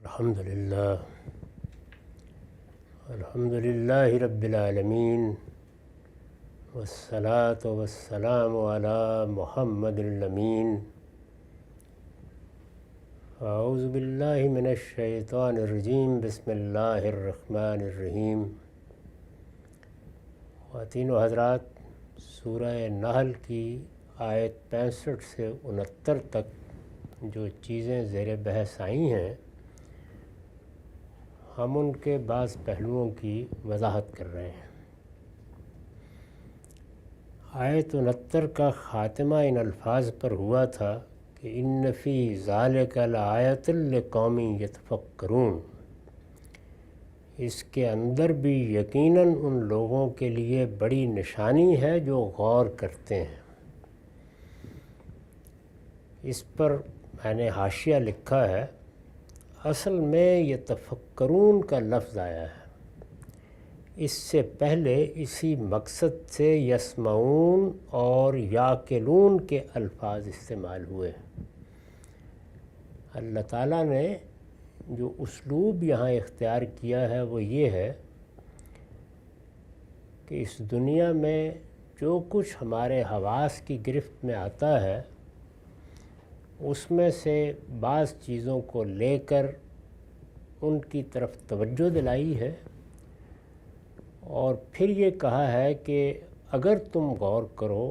الحمدللہ رب العالمین والصلاة والسلام علی محمد الامین اعوذ باللہ من الشیطان الرجیم بسم اللہ الرحمن الرحیم۔ خواتین و حضرات، سورہ نحل کی آیت 65 سے 69 تک جو چیزیں زیر بحث آئی ہیں، ہم ان کے بعض پہلوؤں کی وضاحت کر رہے ہیں۔ آیت 69 کا خاتمہ ان الفاظ پر ہوا تھا کہ ان فی ذالک لآیۃ لقوم یتفکرون، اس کے اندر بھی یقیناً ان لوگوں کے لیے بڑی نشانی ہے جو غور کرتے ہیں۔ اس پر میں نے حاشیہ لکھا ہے، اصل میں یہ تفکرون کا لفظ آیا ہے، اس سے پہلے اسی مقصد سے یسمعون اور یاکلون کے الفاظ استعمال ہوئے۔ اللہ تعالیٰ نے جو اسلوب یہاں اختیار کیا ہے وہ یہ ہے کہ اس دنیا میں جو کچھ ہمارے حواس کی گرفت میں آتا ہے، اس میں سے بعض چیزوں کو لے کر ان کی طرف توجہ دلائی ہے، اور پھر یہ کہا ہے کہ اگر تم غور کرو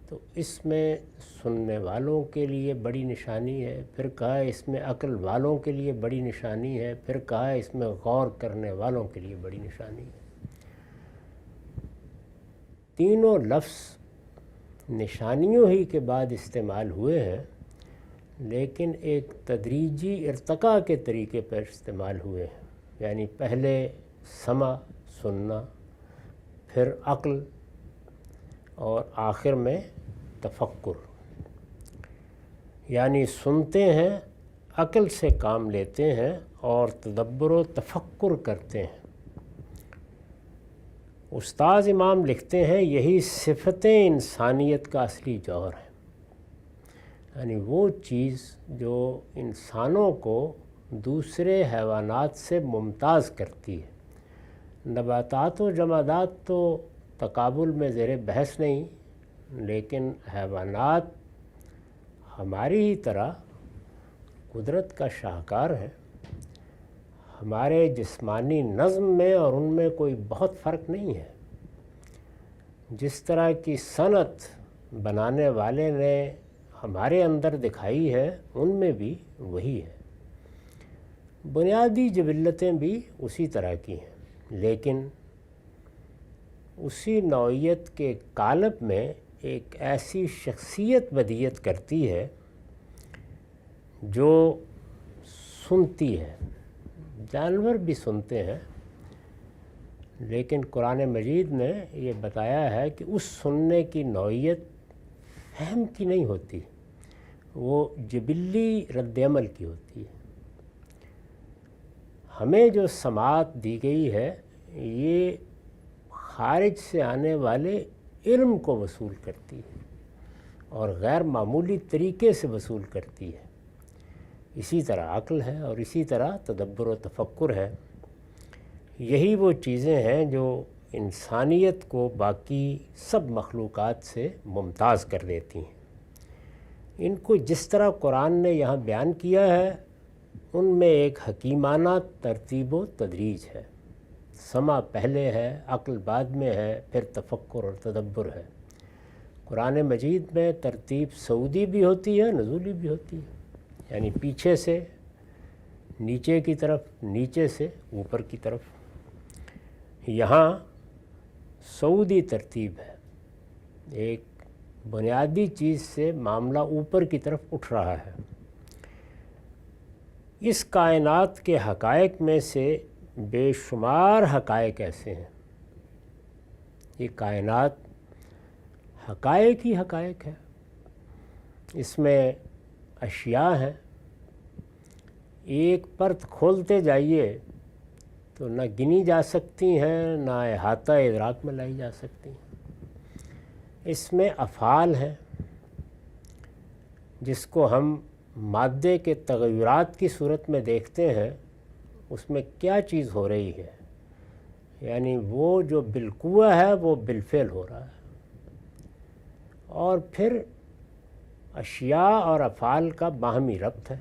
تو اس میں سننے والوں کے لیے بڑی نشانی ہے، پھر کہا اس میں عقل والوں کے لیے بڑی نشانی ہے، پھر کہا اس میں غور کرنے والوں کے لیے بڑی نشانی ہے۔ تینوں لفظ نشانیوں ہی کے بعد استعمال ہوئے ہیں، لیکن ایک تدریجی ارتقاء کے طریقے پر استعمال ہوئے ہیں، یعنی پہلے سمع سننا، پھر عقل، اور آخر میں تفکر، یعنی سنتے ہیں، عقل سے کام لیتے ہیں اور تدبر و تفکر کرتے ہیں۔ استاذ امام لکھتے ہیں یہی صفتیں انسانیت کا اصلی جوہر ہے، یعنی وہ چیز جو انسانوں کو دوسرے حیوانات سے ممتاز کرتی ہے۔ نباتات و جمادات تو تقابل میں زیر بحث نہیں، لیکن حیوانات ہماری ہی طرح قدرت کا شاہکار ہے۔ ہمارے جسمانی نظم میں اور ان میں کوئی بہت فرق نہیں ہے۔ جس طرح کی صنعت بنانے والے نے ہمارے اندر دکھائی ہے، ان میں بھی وہی ہے۔ بنیادی جبلتیں بھی اسی طرح کی ہیں، لیکن اسی نوعیت کے قالب میں ایک ایسی شخصیت ودیت کرتی ہے جو سنتی ہے۔ جانور بھی سنتے ہیں، لیکن قرآن مجید نے یہ بتایا ہے کہ اس سننے کی نوعیت فہم کی نہیں ہوتی، وہ جبلی رد عمل کی ہوتی ہے۔ ہمیں جو سماعت دی گئی ہے، یہ خارج سے آنے والے علم کو وصول کرتی ہے اور غیر معمولی طریقے سے وصول کرتی ہے۔ اسی طرح عقل ہے اور اسی طرح تدبر و تفکر ہے۔ یہی وہ چیزیں ہیں جو انسانیت کو باقی سب مخلوقات سے ممتاز کر دیتی ہیں۔ ان کو جس طرح قرآن نے یہاں بیان کیا ہے، ان میں ایک حکیمانہ ترتیب و تدریج ہے۔ سمع پہلے ہے، عقل بعد میں ہے، پھر تفکر اور تدبر ہے۔ قرآن مجید میں ترتیب صعودی بھی ہوتی ہے، نزولی بھی ہوتی ہے، یعنی پیچھے سے نیچے کی طرف، نیچے سے اوپر کی طرف۔ یہاں صعودی ترتیب ہے، ایک بنیادی چیز سے معاملہ اوپر کی طرف اٹھ رہا ہے۔ اس کائنات کے حقائق میں سے بے شمار حقائق ایسے ہیں، یہ کائنات حقائق ہی حقائق ہے، اس میں اشیاء ہیں۔ ایک پرت کھولتے جائیے تو نہ گنی جا سکتی ہیں، نہ احاطہ ادراک میں لائی جا سکتی ہیں۔ اس میں افعال ہیں جس کو ہم مادے کے تغیرات کی صورت میں دیکھتے ہیں، اس میں کیا چیز ہو رہی ہے، یعنی وہ جو بالقوہ ہے وہ بالفعل ہو رہا ہے، اور پھر اشیاء اور افعال کا باہمی ربط ہے۔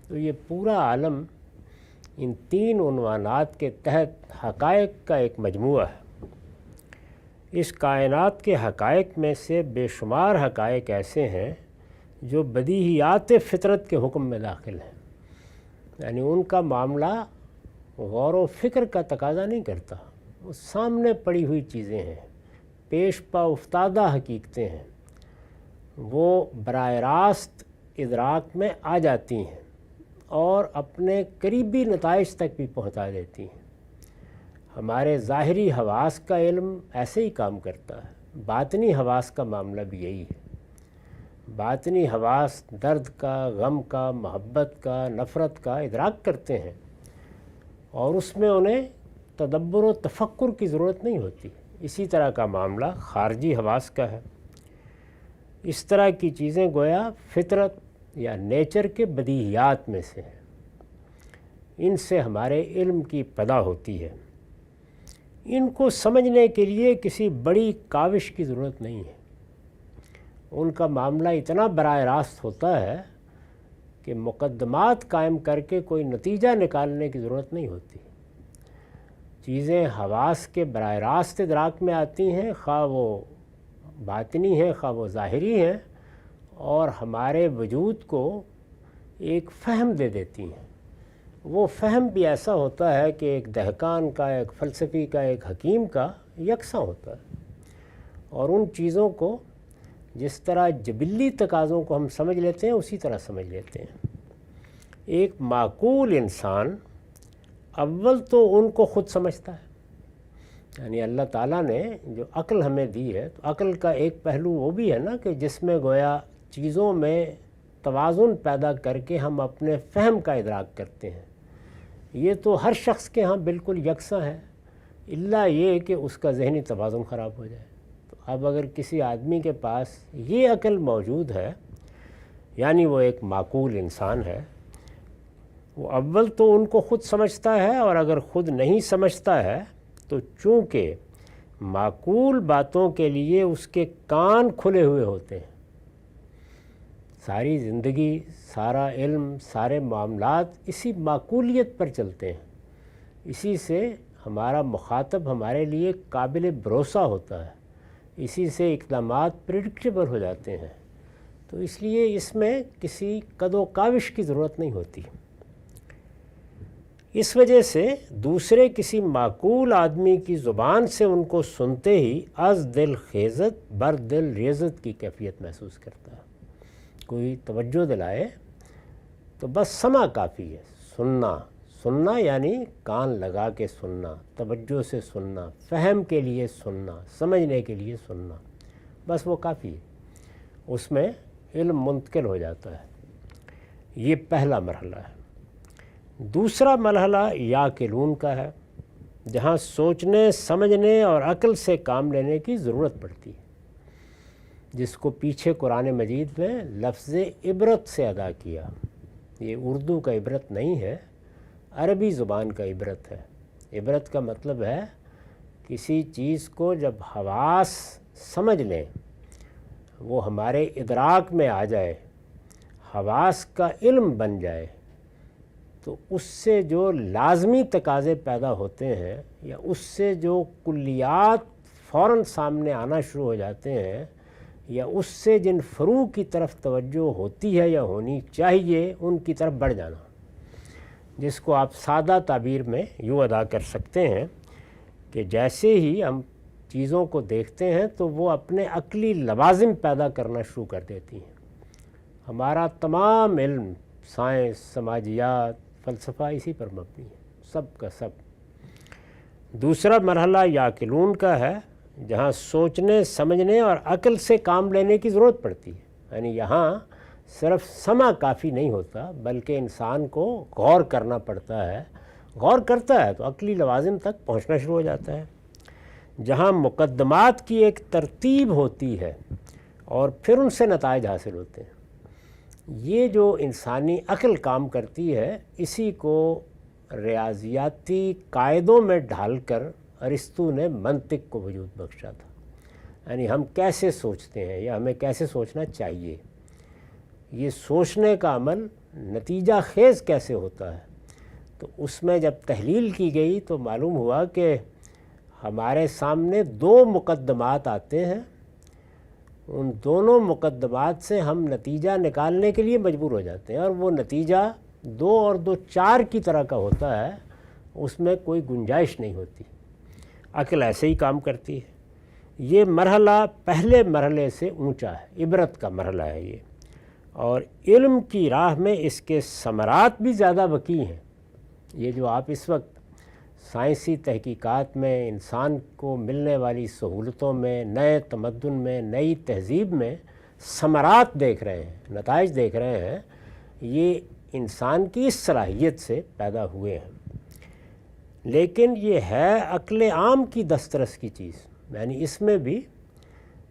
تو یہ پورا عالم ان 3 عنوانات کے تحت حقائق کا ایک مجموعہ ہے۔ اس کائنات کے حقائق میں سے بے شمار حقائق ایسے ہیں جو بدیہیات فطرت کے حکم میں داخل ہیں، یعنی ان کا معاملہ غور و فکر کا تقاضا نہیں کرتا، وہ سامنے پڑی ہوئی چیزیں ہیں، پیش پا افتادہ حقیقتیں ہیں، وہ براہ راست ادراک میں آ جاتی ہیں اور اپنے قریبی نتائج تک بھی پہنچا دیتی ہیں۔ ہمارے ظاہری حواس کا علم ایسے ہی کام کرتا ہے، باطنی حواس کا معاملہ بھی یہی ہے۔ باطنی حواس درد کا، غم کا، محبت کا، نفرت کا ادراک کرتے ہیں، اور اس میں انہیں تدبر و تفکر کی ضرورت نہیں ہوتی۔ اسی طرح کا معاملہ خارجی حواس کا ہے۔ اس طرح کی چیزیں گویا فطرت یا نیچر کے بدیہیات میں سے ہیں، ان سے ہمارے علم کی ابتدا ہوتی ہے۔ ان کو سمجھنے کے لیے کسی بڑی کاوش کی ضرورت نہیں ہے، ان کا معاملہ اتنا براہ راست ہوتا ہے کہ مقدمات قائم کر کے کوئی نتیجہ نکالنے کی ضرورت نہیں ہوتی۔ چیزیں حواس کے براہ راست ادراک میں آتی ہیں، خواہ وہ باطنی ہیں خواہ وہ ظاہری ہیں، اور ہمارے وجود کو ایک فہم دے دیتی ہیں۔ وہ فہم بھی ایسا ہوتا ہے کہ ایک دہقان کا، ایک فلسفی کا، ایک حکیم کا یکساں ہوتا ہے، اور ان چیزوں کو جس طرح جبلی تقاضوں کو ہم سمجھ لیتے ہیں اسی طرح سمجھ لیتے ہیں۔ ایک معقول انسان اول تو ان کو خود سمجھتا ہے، یعنی اللہ تعالیٰ نے جو عقل ہمیں دی ہے، تو عقل کا ایک پہلو وہ بھی ہے نا کہ جس میں گویا چیزوں میں توازن پیدا کر کے ہم اپنے فہم کا ادراک کرتے ہیں۔ یہ تو ہر شخص کے ہاں بالکل یکساں ہے، الا یہ کہ اس کا ذہنی توازن خراب ہو جائے۔ تو اب اگر کسی آدمی کے پاس یہ عقل موجود ہے، یعنی وہ ایک معقول انسان ہے، وہ اول تو ان کو خود سمجھتا ہے، اور اگر خود نہیں سمجھتا ہے تو چونکہ معقول باتوں کے لیے اس کے کان کھلے ہوئے ہوتے ہیں، ساری زندگی، سارا علم، سارے معاملات اسی معقولیت پر چلتے ہیں، اسی سے ہمارا مخاطب ہمارے لیے قابل بھروسہ ہوتا ہے، اسی سے اقدامات پریڈکٹیبل ہو جاتے ہیں۔ تو اس لیے اس میں کسی قد و کاوش کی ضرورت نہیں ہوتی۔ اس وجہ سے دوسرے کسی معقول آدمی کی زبان سے ان کو سنتے ہی از دل خیزت بر دل ریزت کی کیفیت محسوس کرتا ہے۔ کوئی توجہ دلائے تو بس سماع کافی ہے، سننا یعنی کان لگا کے سننا، توجہ سے سننا، فہم کے لیے سننا، سمجھنے کے لیے سننا، بس وہ کافی ہے، اس میں علم منتقل ہو جاتا ہے۔ یہ پہلا مرحلہ ہے۔ دوسرا مرحلہ یاقلون کا ہے، جہاں سوچنے، سمجھنے اور عقل سے کام لینے کی ضرورت پڑتی ہے، جس کو پیچھے قرآن مجید میں لفظ عبرت سے ادا کیا۔ یہ اردو کا عبرت نہیں ہے، عربی زبان کا عبرت ہے۔ عبرت کا مطلب ہے کسی چیز کو جب حواس سمجھ لیں، وہ ہمارے ادراک میں آ جائے، حواس کا علم بن جائے، تو اس سے جو لازمی تقاضے پیدا ہوتے ہیں، یا اس سے جو کلیات فوراً سامنے آنا شروع ہو جاتے ہیں، یا اس سے جن فروع کی طرف توجہ ہوتی ہے یا ہونی چاہیے ان کی طرف بڑھ جانا، جس کو آپ سادہ تعبیر میں یوں ادا کر سکتے ہیں کہ جیسے ہی ہم چیزوں کو دیکھتے ہیں تو وہ اپنے عقلی لوازم پیدا کرنا شروع کر دیتی ہیں۔ ہمارا تمام علم، سائنس، سماجیات، فلسفہ اسی پر مبنی ہے، سب کا سب۔ دوسرا مرحلہ یاقلون کا ہے، جہاں سوچنے، سمجھنے اور عقل سے کام لینے کی ضرورت پڑتی ہے، یعنی یہاں صرف سمع کافی نہیں ہوتا، بلکہ انسان کو غور کرنا پڑتا ہے۔ غور کرتا ہے تو عقلی لوازم تک پہنچنا شروع ہو جاتا ہے، جہاں مقدمات کی ایک ترتیب ہوتی ہے اور پھر ان سے نتائج حاصل ہوتے ہیں۔ یہ جو انسانی عقل کام کرتی ہے، اسی کو ریاضیاتی قاعدوں میں ڈھال کر ارسطو نے منطق کو وجود بخشا تھا. یعنی ہم کیسے سوچتے ہیں یا ہمیں کیسے سوچنا چاہیے، یہ سوچنے کا عمل نتیجہ خیز کیسے ہوتا ہے. تو اس میں جب تحلیل کی گئی تو معلوم ہوا کہ ہمارے سامنے دو مقدمات آتے ہیں، ان دونوں مقدمات سے ہم نتیجہ نکالنے کے لیے مجبور ہو جاتے ہیں، اور وہ نتیجہ 2 اور 2 4 کی طرح کا ہوتا ہے، اس میں کوئی گنجائش نہیں ہوتی. عقل ایسے ہی کام کرتی ہے. یہ مرحلہ پہلے مرحلے سے اونچا ہے، عبرت کا مرحلہ ہے یہ، اور علم کی راہ میں اس کے ثمرات بھی زیادہ وسیع ہیں. یہ جو آپ اس وقت سائنسی تحقیقات میں، انسان کو ملنے والی سہولتوں میں، نئے تمدن میں، نئی تہذیب میں ثمرات دیکھ رہے ہیں، نتائج دیکھ رہے ہیں، یہ انسان کی اس صلاحیت سے پیدا ہوئے ہیں. لیکن یہ ہے عقل عام کی دسترس کی چیز. یعنی اس میں بھی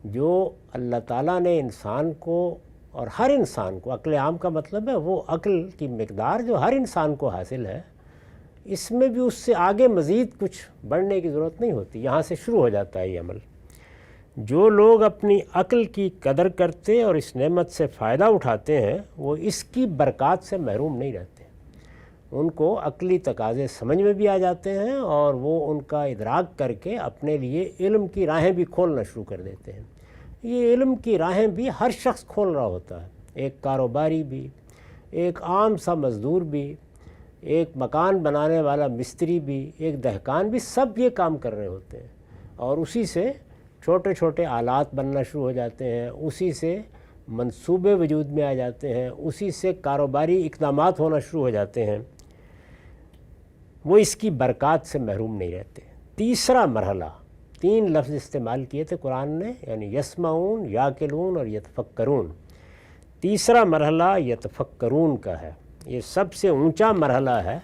جو اللہ تعالیٰ نے انسان کو اور ہر انسان کو، عقل عام کا مطلب ہے وہ عقل کی مقدار جو ہر انسان کو حاصل ہے، اس میں بھی اس سے آگے مزید کچھ بڑھنے کی ضرورت نہیں ہوتی. یہاں سے شروع ہو جاتا ہے یہ عمل. جو لوگ اپنی عقل کی قدر کرتے اور اس نعمت سے فائدہ اٹھاتے ہیں، وہ اس کی برکات سے محروم نہیں رہتے. ان کو عقلی تقاضے سمجھ میں بھی آ جاتے ہیں اور وہ ان کا ادراک کر کے اپنے لیے علم کی راہیں بھی کھولنا شروع کر دیتے ہیں. یہ علم کی راہیں بھی ہر شخص کھول رہا ہوتا ہے، ایک کاروباری بھی، ایک عام سا مزدور بھی، ایک مکان بنانے والا مستری بھی، ایک دہقان بھی، سب یہ کام کر رہے ہوتے ہیں. اور اسی سے چھوٹے چھوٹے آلات بننا شروع ہو جاتے ہیں، اسی سے منصوبے وجود میں آ جاتے ہیں، اسی سے کاروباری اقدامات ہونا شروع ہو جاتے ہیں. وہ اس کی برکات سے محروم نہیں رہتے. تیسرا مرحلہ، 3 لفظ استعمال کیے تھے قرآن نے، یعنی یسمعون، یاکلون اور یتفکرون. تیسرا مرحلہ یتفکرون کا ہے. یہ سب سے اونچا مرحلہ ہے،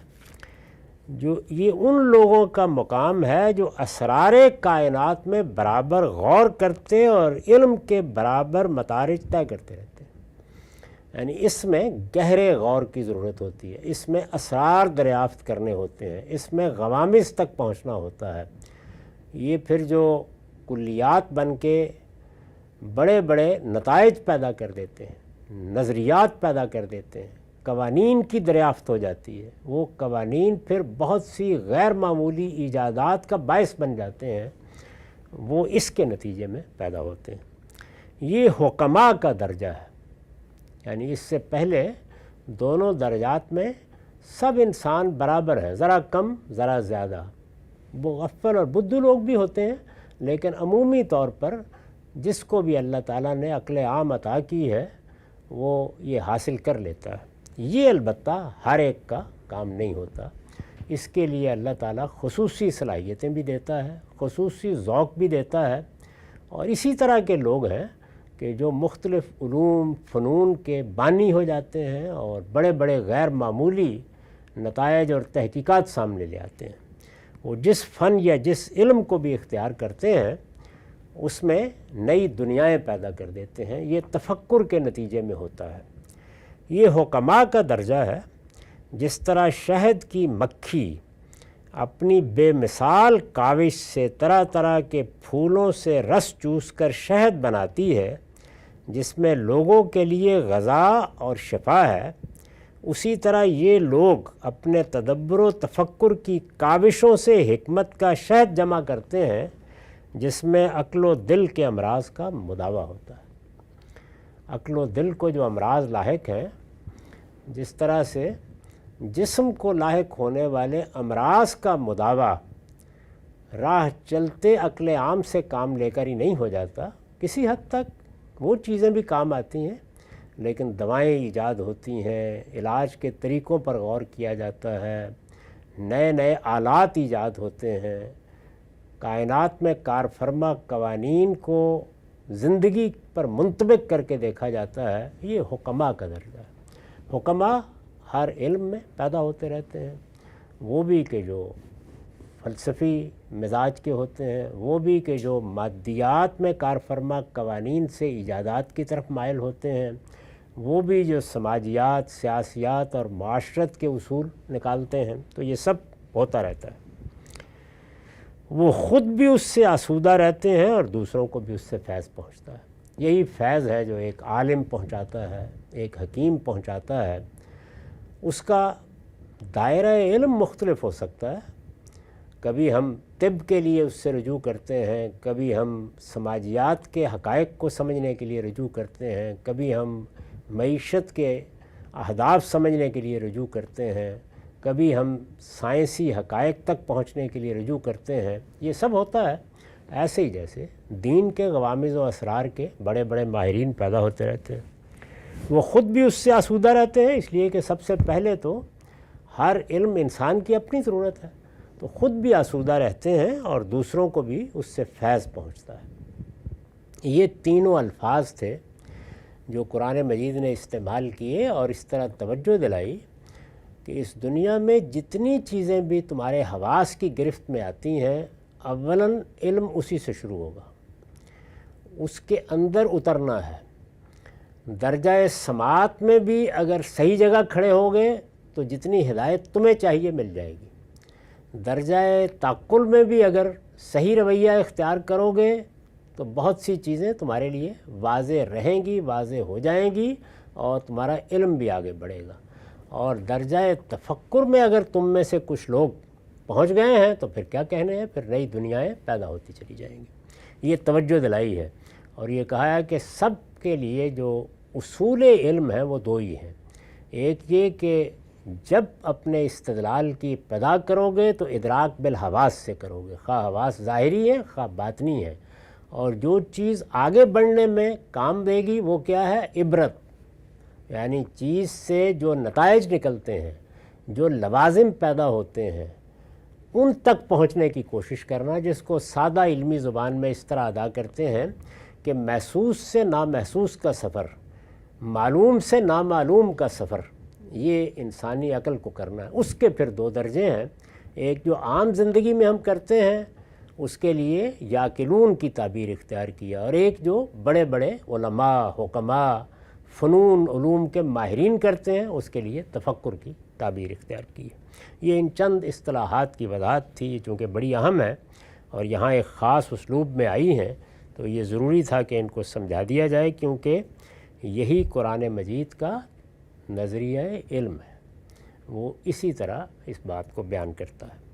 جو یہ ان لوگوں کا مقام ہے جو اسرار کائنات میں برابر غور کرتے اور علم کے برابر مدارج طے کرتے رہتے ہیں. یعنی اس میں گہرے غور کی ضرورت ہوتی ہے، اس میں اسرار دریافت کرنے ہوتے ہیں، اس میں غوامض تک پہنچنا ہوتا ہے. یہ پھر جو کلیات بن کے بڑے بڑے نتائج پیدا کر دیتے ہیں، نظریات پیدا کر دیتے ہیں، قوانین کی دریافت ہو جاتی ہے. وہ قوانین پھر بہت سی غیر معمولی ایجادات کا باعث بن جاتے ہیں، وہ اس کے نتیجے میں پیدا ہوتے ہیں. یہ حکماء کا درجہ ہے. یعنی اس سے پہلے دونوں درجات میں سب انسان برابر ہیں، ذرا کم ذرا زیادہ. مغفل اور بدھو لوگ بھی ہوتے ہیں، لیکن عمومی طور پر جس کو بھی اللہ تعالیٰ نے عقل عام عطا کی ہے وہ یہ حاصل کر لیتا ہے. یہ البتہ ہر ایک کا کام نہیں ہوتا. اس کے لیے اللہ تعالیٰ خصوصی صلاحیتیں بھی دیتا ہے، خصوصی ذوق بھی دیتا ہے. اور اسی طرح کے لوگ ہیں کہ جو مختلف علوم فنون کے بانی ہو جاتے ہیں اور بڑے بڑے غیر معمولی نتائج اور تحقیقات سامنے لے آتے ہیں. وہ جس فن یا جس علم کو بھی اختیار کرتے ہیں اس میں نئی دنیایں پیدا کر دیتے ہیں. یہ تفکر کے نتیجے میں ہوتا ہے. یہ حکماء کا درجہ ہے. جس طرح شہد کی مکھی اپنی بے مثال کاوش سے طرح طرح کے پھولوں سے رس چوس کر شہد بناتی ہے جس میں لوگوں کے لیے غذا اور شفا ہے، اسی طرح یہ لوگ اپنے تدبر و تفکر کی کاوشوں سے حکمت کا شہد جمع کرتے ہیں جس میں عقل و دل کے امراض کا مداوع ہوتا ہے. عقل و دل کو جو امراض لاحق ہیں، جس طرح سے جسم کو لاحق ہونے والے امراض کا مداوع راہ چلتے عقل عام سے کام لے کر ہی نہیں ہو جاتا. کسی حد تک وہ چیزیں بھی کام آتی ہیں، لیکن دوائیں ایجاد ہوتی ہیں، علاج کے طریقوں پر غور کیا جاتا ہے، نئے نئے آلات ایجاد ہوتے ہیں، کائنات میں کار فرما قوانین کو زندگی پر منطبق کر کے دیکھا جاتا ہے. یہ حکماء کا درجہ ہے. حکماء ہر علم میں پیدا ہوتے رہتے ہیں. وہ بھی کہ جو فلسفی مزاج کے ہوتے ہیں، وہ بھی کہ جو مادیات میں کار فرما قوانین سے ایجادات کی طرف مائل ہوتے ہیں، وہ بھی جو سماجیات، سیاسیات اور معاشرت کے اصول نکالتے ہیں، تو یہ سب ہوتا رہتا ہے۔ وہ خود بھی اس سے آسودہ رہتے ہیں اور دوسروں کو بھی اس سے فیض پہنچتا ہے۔ یہی فیض ہے جو ایک عالم پہنچاتا ہے، ایک حکیم پہنچاتا ہے۔ اس کا دائرہ علم مختلف ہو سکتا ہے، کبھی ہم طب کے لیے اس سے رجوع کرتے ہیں، کبھی ہم سماجیات کے حقائق کو سمجھنے کے لیے رجوع کرتے ہیں، کبھی ہم معیشت کے اہداف سمجھنے کے لیے رجوع کرتے ہیں، کبھی ہم سائنسی حقائق تک پہنچنے کے لیے رجوع کرتے ہیں۔ یہ سب ہوتا ہے ایسے ہی جیسے دین کے غوامض و اسرار کے بڑے بڑے ماہرین پیدا ہوتے رہتے ہیں۔ وہ خود بھی اس سے آسودہ رہتے ہیں، اس لیے کہ سب سے پہلے تو ہر علم انسان کی اپنی ضرورت ہے، تو خود بھی آسودہ رہتے ہیں اور دوسروں کو بھی اس سے فیض پہنچتا ہے۔ یہ تینوں الفاظ تھے جو قرآن مجید نے استعمال کیے اور اس طرح توجہ دلائی کہ اس دنیا میں جتنی چیزیں بھی تمہارے حواس کی گرفت میں آتی ہیں، اولاً علم اسی سے شروع ہوگا، اس کے اندر اترنا ہے۔ درجہ سماعت میں بھی اگر صحیح جگہ کھڑے ہوگے تو جتنی ہدایت تمہیں چاہیے مل جائے گی۔ درجہ تعقل میں بھی اگر صحیح رویہ اختیار کرو گے تو بہت سی چیزیں تمہارے لیے واضح رہیں گی، واضح ہو جائیں گی اور تمہارا علم بھی آگے بڑھے گا۔ اور درجہ تفکر میں اگر تم میں سے کچھ لوگ پہنچ گئے ہیں تو پھر کیا کہنے ہیں، پھر نئی دنیایں پیدا ہوتی چلی جائیں گی۔ یہ توجہ دلائی ہے اور یہ کہا ہے کہ سب کے لیے جو اصول علم ہیں وہ دو ہی ہیں۔ ایک یہ کہ جب اپنے استدلال کی ابتدا کرو گے تو ادراک بالحواس سے کرو گے، خواہ حواس ظاہری ہیں خواہ باطنی ہیں، اور جو چیز آگے بڑھنے میں کام دے گی وہ کیا ہے، عبرت، یعنی چیز سے جو نتائج نکلتے ہیں، جو لوازم پیدا ہوتے ہیں، ان تک پہنچنے کی کوشش کرنا، جس کو سادہ علمی زبان میں اس طرح ادا کرتے ہیں کہ محسوس سے نامحسوس کا سفر، معلوم سے نامعلوم کا سفر، یہ انسانی عقل کو کرنا ہے۔ اس کے پھر دو درجے ہیں، ایک جو عام زندگی میں ہم کرتے ہیں اس کے لیے یاقلون کی تعبیر اختیار کیا، اور ایک جو بڑے بڑے علماء، حکماء، فنون علوم کے ماہرین کرتے ہیں اس کے لیے تفکر کی تعبیر اختیار کی۔ یہ ان چند اصطلاحات کی وضاحت تھی، چونکہ بڑی اہم ہے اور یہاں ایک خاص اسلوب میں آئی ہیں تو یہ ضروری تھا کہ ان کو سمجھا دیا جائے، کیونکہ یہی قرآن مجید کا نظریہ علم ہے، وہ اسی طرح اس بات کو بیان کرتا ہے۔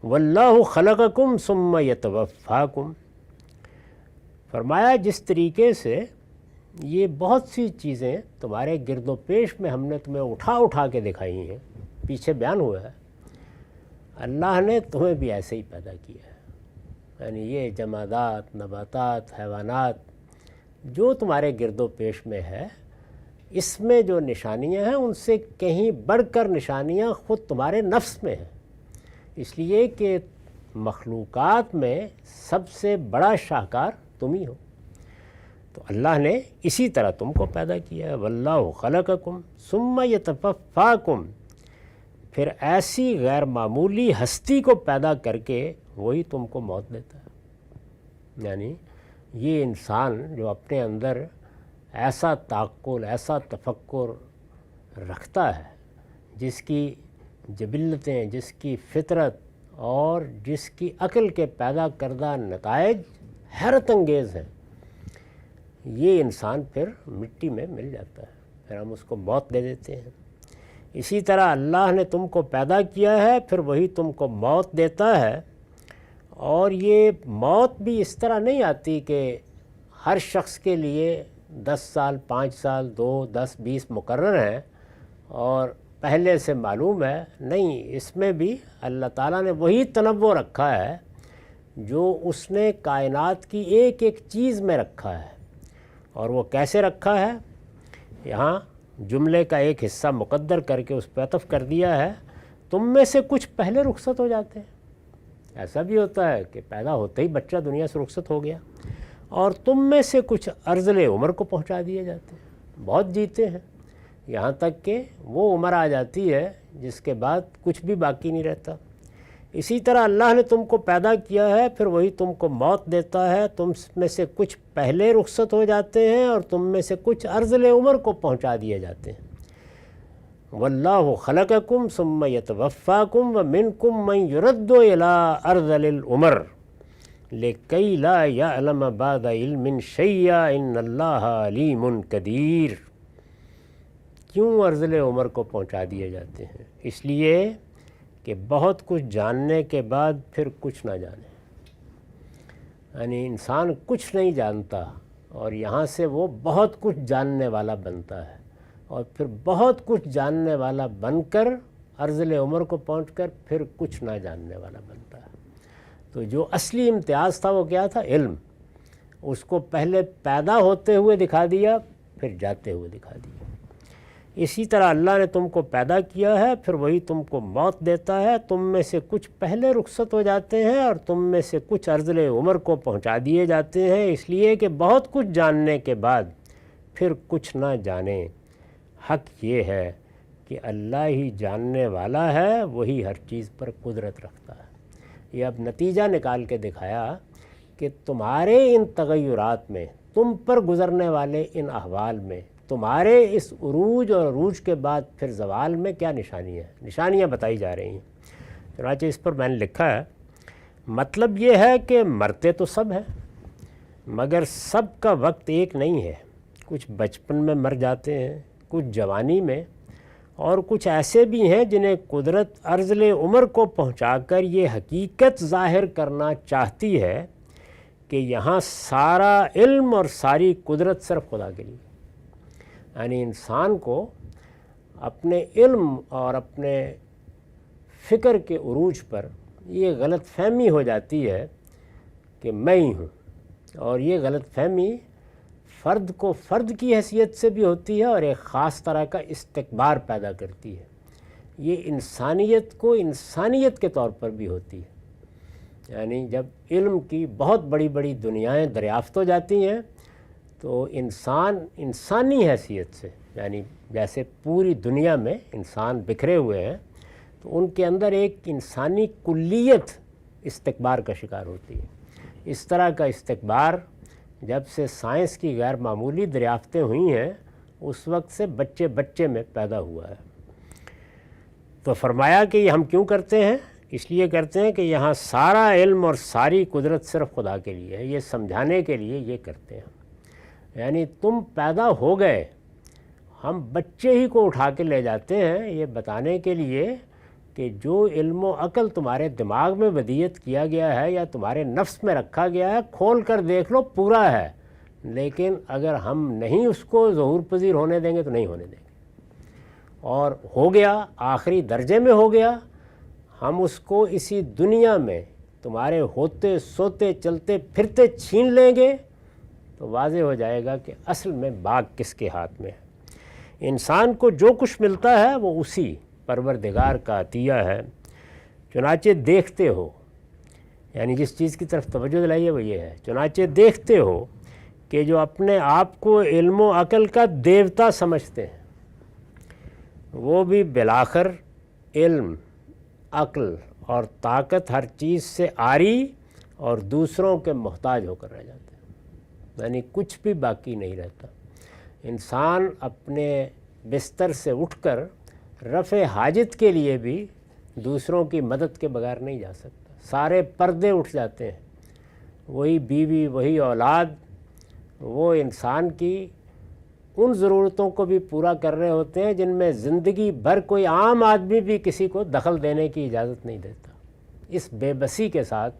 واللہ خلقکم ثم یتوفاکم، فرمایا جس طریقے سے یہ بہت سی چیزیں تمہارے گرد و پیش میں ہم نے تمہیں اٹھا اٹھا کے دکھائی ہیں، پیچھے بیان ہوا ہے، اللہ نے تمہیں بھی ایسے ہی پیدا کیا ہے۔ یعنی یہ جمادات، نباتات، حیوانات جو تمہارے گرد و پیش میں ہے، اس میں جو نشانیاں ہیں ان سے کہیں بڑھ کر نشانیاں خود تمہارے نفس میں ہیں، اس لیے کہ مخلوقات میں سب سے بڑا شاہکار تم ہی ہو۔ تو اللہ نے اسی طرح تم کو پیدا کیا ہے۔ واللہ خلقکم ثم یتوفاکم، پھر ایسی غیر معمولی ہستی کو پیدا کر کے وہی تم کو موت دیتا ہے۔ یعنی یہ انسان جو اپنے اندر ایسا تعقل، ایسا تفکر رکھتا ہے، جس کی جبلتیں، جس کی فطرت اور جس کی عقل کے پیدا کردہ نتائج حیرت انگیز ہیں، یہ انسان پھر مٹی میں مل جاتا ہے، پھر ہم اس کو موت دے دیتے ہیں۔ اسی طرح اللہ نے تم کو پیدا کیا ہے، پھر وہی تم کو موت دیتا ہے، اور یہ موت بھی اس طرح نہیں آتی کہ ہر شخص کے لیے 10 سال، 5 سال، 2، 10، 20 مقرر ہیں اور پہلے سے معلوم ہے، نہیں، اس میں بھی اللہ تعالیٰ نے وہی تنوع رکھا ہے جو اس نے کائنات کی ایک ایک چیز میں رکھا ہے۔ اور وہ کیسے رکھا ہے، یہاں جملے کا ایک حصہ مقدر کر کے اس پہ عطف کر دیا ہے، تم میں سے کچھ پہلے رخصت ہو جاتے ہیں۔ ایسا بھی ہوتا ہے کہ پیدا ہوتے ہی بچہ دنیا سے رخصت ہو گیا، اور تم میں سے کچھ ارذل عمر کو پہنچا دیے جاتے ہیں، بہت جیتے ہیں، یہاں تک کہ وہ عمر آ جاتی ہے جس کے بعد کچھ بھی باقی نہیں رہتا۔ اسی طرح اللہ نے تم کو پیدا کیا ہے، پھر وہی تم کو موت دیتا ہے، تم میں سے کچھ پہلے رخصت ہو جاتے ہیں اور تم میں سے کچھ ارذل عمر کو پہنچا دیے جاتے ہیں۔ واللہ خلقکم ثم یتوفاکم ومنکم من یرد الی ارذل العمر لکی لا یعلم بعد علم شیئا ان اللہ علیم قدیر۔ کیوں ارذل عمر کو پہنچا دیے جاتے ہیں؟ اس لیے کہ بہت کچھ جاننے کے بعد پھر کچھ نہ جانے، یعنی انسان کچھ نہیں جانتا اور یہاں سے وہ بہت کچھ جاننے والا بنتا ہے، اور پھر بہت کچھ جاننے والا بن کر ارذل عمر کو پہنچ کر پھر کچھ نہ جاننے والا بنتا ہے۔ تو جو اصلی امتیاز تھا وہ کیا تھا؟ علم۔ اس کو پہلے پیدا ہوتے ہوئے دکھا دیا، پھر جاتے ہوئے دکھا دیا۔ اسی طرح اللہ نے تم کو پیدا کیا ہے، پھر وہی تم کو موت دیتا ہے، تم میں سے کچھ پہلے رخصت ہو جاتے ہیں اور تم میں سے کچھ ارذل عمر کو پہنچا دیے جاتے ہیں، اس لیے کہ بہت کچھ جاننے کے بعد پھر کچھ نہ جانیں۔ حق یہ ہے کہ اللہ ہی جاننے والا ہے، وہی ہر چیز پر قدرت رکھتا ہے۔ یہ اب نتیجہ نکال کے دکھایا کہ تمہارے ان تغیرات میں، تم پر گزرنے والے ان احوال میں، تمہارے اس عروج اور عروج کے بعد پھر زوال میں کیا نشانیاں بتائی جا رہی ہیں۔ چنانچہ اس پر میں نے لکھا ہے، مطلب یہ ہے کہ مرتے تو سب ہیں، مگر سب کا وقت ایک نہیں ہے۔ کچھ بچپن میں مر جاتے ہیں، کچھ جوانی میں، اور کچھ ایسے بھی ہیں جنہیں قدرت ارذل عمر کو پہنچا کر یہ حقیقت ظاہر کرنا چاہتی ہے کہ یہاں سارا علم اور ساری قدرت صرف خدا کے لیے۔ یعنی انسان کو اپنے علم اور اپنے فکر کے عروج پر یہ غلط فہمی ہو جاتی ہے کہ میں ہی ہوں، اور یہ غلط فہمی فرد کو فرد کی حیثیت سے بھی ہوتی ہے اور ایک خاص طرح کا استکبار پیدا کرتی ہے۔ یہ انسانیت کو انسانیت کے طور پر بھی ہوتی ہے، یعنی جب علم کی بہت بڑی بڑی دنیائیں دریافت ہو جاتی ہیں تو انسان انسانی حیثیت سے، یعنی جیسے پوری دنیا میں انسان بکھرے ہوئے ہیں تو ان کے اندر ایک انسانی کلیت استکبار کا شکار ہوتی ہے۔ اس طرح کا استکبار جب سے سائنس کی غیر معمولی دریافتیں ہوئی ہیں اس وقت سے بچے بچے میں پیدا ہوا ہے۔ تو فرمایا کہ یہ ہم کیوں کرتے ہیں؟ اس لیے کرتے ہیں کہ یہاں سارا علم اور ساری قدرت صرف خدا کے لیے ہے، یہ سمجھانے کے لیے یہ کرتے ہیں۔ یعنی تم پیدا ہو گئے، ہم بچے ہی کو اٹھا کے لے جاتے ہیں یہ بتانے کے لیے کہ جو علم و عقل تمہارے دماغ میں ودیت کیا گیا ہے یا تمہارے نفس میں رکھا گیا ہے، کھول کر دیکھ لو پورا ہے، لیکن اگر ہم نہیں اس کو ظہور پذیر ہونے دیں گے تو نہیں ہونے دیں گے۔ اور ہو گیا، آخری درجے میں ہو گیا، ہم اس کو اسی دنیا میں تمہارے ہوتے سوتے چلتے پھرتے چھین لیں گے تو واضح ہو جائے گا کہ اصل میں باغ کس کے ہاتھ میں ہے۔ انسان کو جو کچھ ملتا ہے وہ اسی پروردگار کا عطیہ ہے۔ چنانچہ دیکھتے ہو، یعنی جس چیز کی طرف توجہ دلائیے وہ یہ ہے، چنانچہ دیکھتے ہو کہ جو اپنے آپ کو علم و عقل کا دیوتا سمجھتے ہیں وہ بھی بالآخر علم، عقل اور طاقت ہر چیز سے عاری اور دوسروں کے محتاج ہو کر رہ جاتے ہیں، یعنی کچھ بھی باقی نہیں رہتا۔ انسان اپنے بستر سے اٹھ کر رفع حاجت کے لیے بھی دوسروں کی مدد کے بغیر نہیں جا سکتا، سارے پردے اٹھ جاتے ہیں۔ وہی بیوی، وہی اولاد، وہ انسان کی ان ضرورتوں کو بھی پورا کر رہے ہوتے ہیں جن میں زندگی بھر کوئی عام آدمی بھی کسی کو دخل دینے کی اجازت نہیں دیتا۔ اس بے بسی کے ساتھ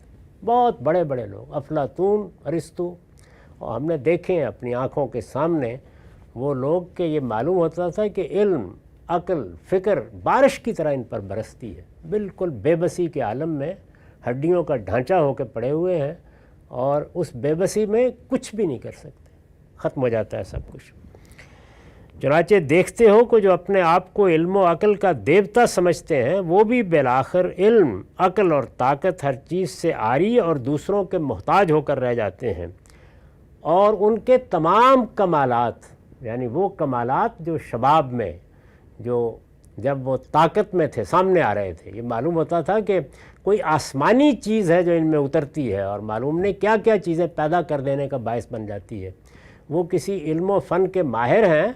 بہت بڑے بڑے لوگ، افلاطون، ارسطو، اور ہم نے دیکھے ہیں اپنی آنکھوں کے سامنے وہ لوگ کہ یہ معلوم ہوتا تھا کہ علم، عقل، فکر بارش کی طرح ان پر برستی ہے، بالکل بے بسی کے عالم میں ہڈیوں کا ڈھانچہ ہو کے پڑے ہوئے ہیں، اور اس بے بسی میں کچھ بھی نہیں کر سکتے، ختم ہو جاتا ہے سب کچھ۔ چنانچہ دیکھتے ہو کہ جو اپنے آپ کو علم و عقل کا دیوتا سمجھتے ہیں وہ بھی بالآخر علم، عقل اور طاقت ہر چیز سے عاری اور دوسروں کے محتاج ہو کر رہ جاتے ہیں، اور ان کے تمام کمالات، یعنی وہ کمالات جو شباب میں، جو جب وہ طاقت میں تھے سامنے آ رہے تھے، یہ معلوم ہوتا تھا کہ کوئی آسمانی چیز ہے جو ان میں اترتی ہے اور معلوم نہیں کیا کیا چیزیں پیدا کر دینے کا باعث بن جاتی ہے۔ وہ کسی علم و فن کے ماہر ہیں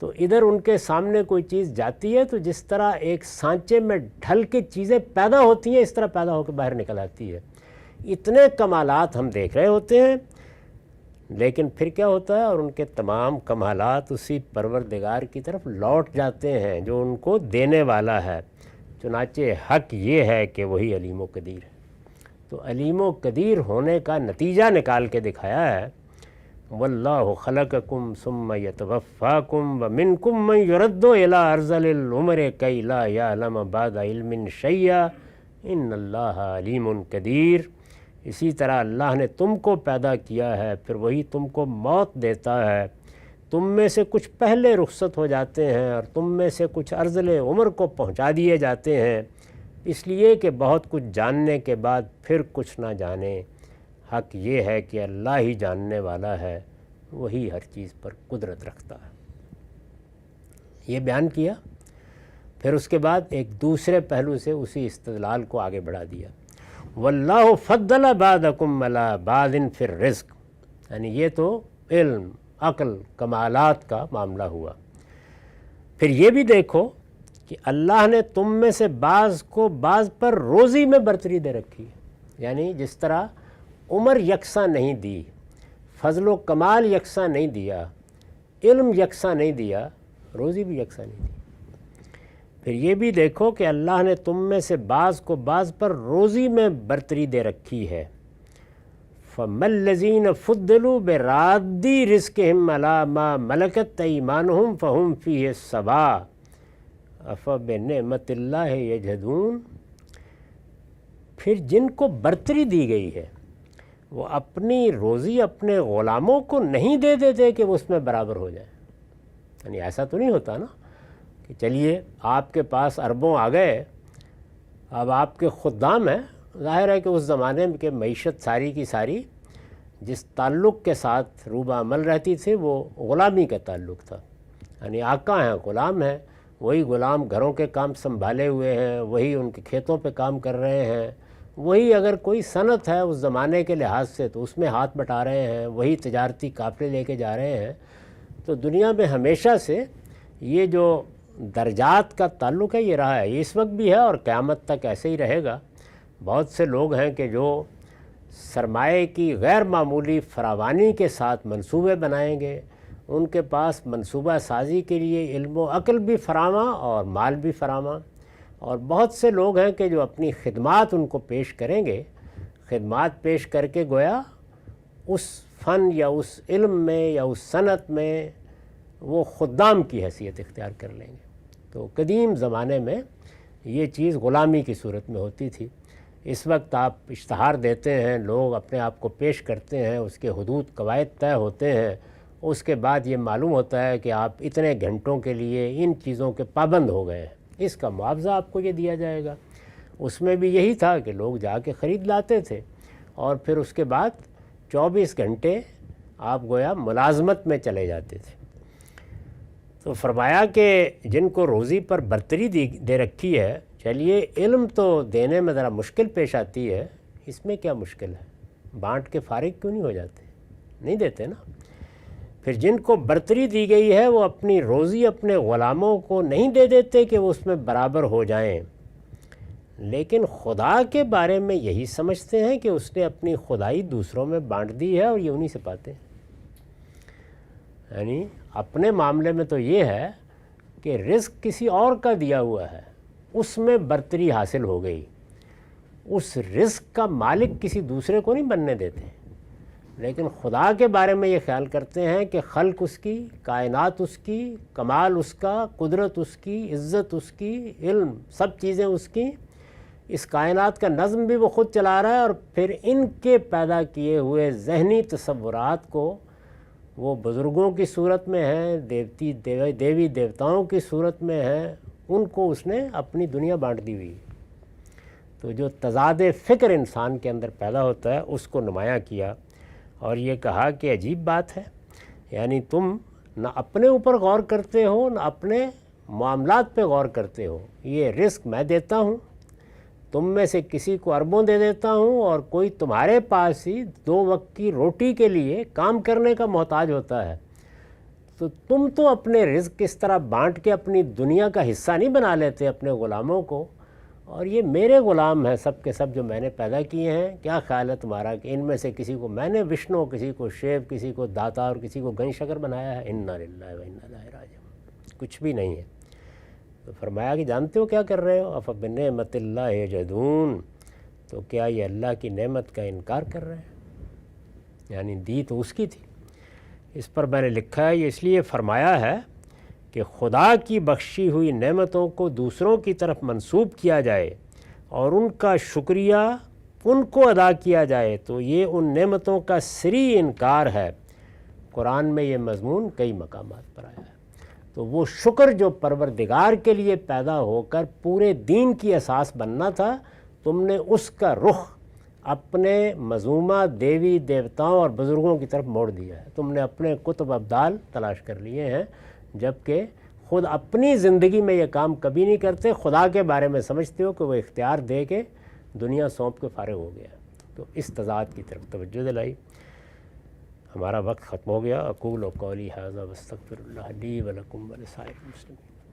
تو ادھر ان کے سامنے کوئی چیز جاتی ہے تو جس طرح ایک سانچے میں ڈھل کے چیزیں پیدا ہوتی ہیں اس طرح پیدا ہو کے باہر نکل آتی ہے۔ اتنے کمالات ہم دیکھ رہے ہوتے ہیں، لیکن پھر کیا ہوتا ہے، اور ان کے تمام کمالات اسی پروردگار کی طرف لوٹ جاتے ہیں جو ان کو دینے والا ہے۔ چنانچہ حق یہ ہے کہ وہی علیم و قدیر ہے۔ تو علیم و قدیر ہونے کا نتیجہ نکال کے دکھایا ہے، واللہ خلقکم ثم یتوفاکم ومنکم من یرد الی ارذل العمر کی لا یعلم بعد علم شیئا ان اللہ علیم قدیر۔ اسی طرح اللہ نے تم کو پیدا کیا ہے، پھر وہی تم کو موت دیتا ہے۔ تم میں سے کچھ پہلے رخصت ہو جاتے ہیں اور تم میں سے کچھ ارذل عمر کو پہنچا دیے جاتے ہیں، اس لیے کہ بہت کچھ جاننے کے بعد پھر کچھ نہ جانے۔ حق یہ ہے کہ اللہ ہی جاننے والا ہے، وہی ہر چیز پر قدرت رکھتا ہے۔ یہ بیان کیا، پھر اس کے بعد ایک دوسرے پہلو سے اسی استدلال کو آگے بڑھا دیا، واللہ فضل بعضکم علی بعض فی الرزق، یعنی یہ تو علم، عقل، کمالات کا معاملہ ہوا۔ پھر یہ بھی دیکھو کہ اللہ نے تم میں سے بعض کو بعض پر روزی میں برتری دے رکھی ہے، یعنی جس طرح عمر یکساں نہیں دی، فضل و کمال یکساں نہیں دیا، علم یکساں نہیں دیا، روزی بھی یکساں نہیں دی۔ پھر یہ بھی دیکھو کہ اللہ نے تم میں سے بعض کو بعض پر روزی میں برتری دے رکھی ہے۔ فَمَا الَّذِينَ فُضِّلُوا بِرَادِّ رِزْقِهِمْ عَلَىٰ مَا مَلَكَتْ أَيْمَانُهُمْ فَهُمْ فِيهِ سَوَاءٌ أَفَبِنِعْمَةِ اللَّهِ يَجْحَدُونَ۔ پھر جن کو برتری دی گئی ہے وہ اپنی روزی اپنے غلاموں کو نہیں دے دیتے کہ وہ اس میں برابر ہو جائیں، یعنی ایسا تو نہیں ہوتا نا کہ چلیے آپ کے پاس اربوں آ گئے، اب آپ کے خدام ہیں، ظاہر ہے کہ اس زمانے کے معیشت ساری کی ساری جس تعلق کے ساتھ روبہ عمل رہتی تھی وہ غلامی کا تعلق تھا، یعنی آقا ہیں، غلام ہیں، وہی غلام گھروں کے کام سنبھالے ہوئے ہیں، وہی ان کے کھیتوں پہ کام کر رہے ہیں، وہی اگر کوئی صنعت ہے اس زمانے کے لحاظ سے تو اس میں ہاتھ بٹا رہے ہیں، وہی تجارتی قافلے لے کے جا رہے ہیں۔ تو دنیا میں ہمیشہ سے یہ جو درجات کا تعلق ہے یہ رہا ہے، یہ اس وقت بھی ہے اور قیامت تک ایسے ہی رہے گا۔ بہت سے لوگ ہیں کہ جو سرمایے کی غیر معمولی فراوانی کے ساتھ منصوبے بنائیں گے، ان کے پاس منصوبہ سازی کے لیے علم و عقل بھی فراواں اور مال بھی فراواں، اور بہت سے لوگ ہیں کہ جو اپنی خدمات ان کو پیش کریں گے، خدمات پیش کر کے گویا اس فن یا اس علم میں یا اس صنعت میں وہ خدام کی حیثیت اختیار کر لیں گے۔ تو قدیم زمانے میں یہ چیز غلامی کی صورت میں ہوتی تھی۔ اس وقت آپ اشتہار دیتے ہیں، لوگ اپنے آپ کو پیش کرتے ہیں، اس کے حدود قواعد طے ہوتے ہیں، اس کے بعد یہ معلوم ہوتا ہے کہ آپ اتنے گھنٹوں کے لیے ان چیزوں کے پابند ہو گئے ہیں، اس کا معاوضہ آپ کو یہ دیا جائے گا۔ اس میں بھی یہی تھا کہ لوگ جا کے خرید لاتے تھے اور پھر اس کے بعد 24 گھنٹے آپ گویا ملازمت میں چلے جاتے تھے۔ تو فرمایا کہ جن کو روزی پر برتری دے رکھی ہے، چلیے علم تو دینے میں ذرا مشکل پیش آتی ہے، اس میں کیا مشکل ہے، بانٹ کے فارغ کیوں نہیں ہو جاتے، نہیں دیتے نا۔ پھر جن کو برتری دی گئی ہے وہ اپنی روزی اپنے غلاموں کو نہیں دے دیتے کہ وہ اس میں برابر ہو جائیں، لیکن خدا کے بارے میں یہی سمجھتے ہیں کہ اس نے اپنی خدائی دوسروں میں بانٹ دی ہے اور یہ انہی سے پاتے ہیں۔ یعنی اپنے معاملے میں تو یہ ہے کہ رزق کسی اور کا دیا ہوا ہے، اس میں برتری حاصل ہو گئی، اس رزق کا مالک کسی دوسرے کو نہیں بننے دیتے، لیکن خدا کے بارے میں یہ خیال کرتے ہیں کہ خلق اس کی، کائنات اس کی، کمال اس کا، قدرت اس کی، عزت اس کی، علم سب چیزیں اس کی، اس کائنات کا نظم بھی وہ خود چلا رہا ہے، اور پھر ان کے پیدا کیے ہوئے ذہنی تصورات کو وہ بزرگوں کی صورت میں ہیں، دیوی دیوتاؤں کی صورت میں ہیں، ان کو اس نے اپنی دنیا بانٹ دی ہوئی۔ تو جو تضاد فکر انسان کے اندر پیدا ہوتا ہے اس کو نمایاں کیا، اور یہ کہا کہ عجیب بات ہے، یعنی تم نہ اپنے اوپر غور کرتے ہو نہ اپنے معاملات پہ غور کرتے ہو. یہ رزق میں دیتا ہوں, تم میں سے کسی کو اربوں دے دیتا ہوں, اور کوئی تمہارے پاس ہی 2 وقت کی روٹی کے لیے کام کرنے کا محتاج ہوتا ہے. تو تم تو اپنے رزق اس طرح بانٹ کے اپنی دنیا کا حصہ نہیں بنا لیتے اپنے غلاموں کو, اور یہ میرے غلام ہیں سب کے سب جو میں نے پیدا کیے ہیں. کیا خیال ہے تمہارا کہ ان میں سے کسی کو میں نے وشنو, کسی کو شیو, کسی کو داتا اور کسی کو گن شکر بنایا ہے؟ انا للہ و انا الیہ راجعون. کچھ بھی نہیں ہے. تو فرمایا کہ جانتے ہو کیا کر رہے ہو؟ افبنعمت اللہ یجحدون, تو کیا یہ اللہ کی نعمت کا انکار کر رہے ہیں؟ یعنی دی تو اس کی تھی. اس پر میں نے لکھا ہے یہ اس لیے فرمایا ہے کہ خدا کی بخشی ہوئی نعمتوں کو دوسروں کی طرف منسوب کیا جائے اور ان کا شکریہ ان کو ادا کیا جائے تو یہ ان نعمتوں کا سری انکار ہے. قرآن میں یہ مضمون کئی مقامات پر آیا ہے. تو وہ شکر جو پروردگار کے لیے پیدا ہو کر پورے دین کی اساس بننا تھا, تم نے اس کا رخ اپنے مظلومہ دیوی دیوتاؤں اور بزرگوں کی طرف موڑ دیا ہے. تم نے اپنے کتب ابدال تلاش کر لیے ہیں, جبکہ خود اپنی زندگی میں یہ کام کبھی نہیں کرتے. خدا کے بارے میں سمجھتے ہو کہ وہ اختیار دے کے دنیا سونپ کے فارغ ہو گیا. تو اس تضاد کی طرف توجہ دلائی. ہمارا وقت ختم ہو گیا. اقول قولی ھذا واستغفر اللہ لی ولکم ولسائر المسلمین.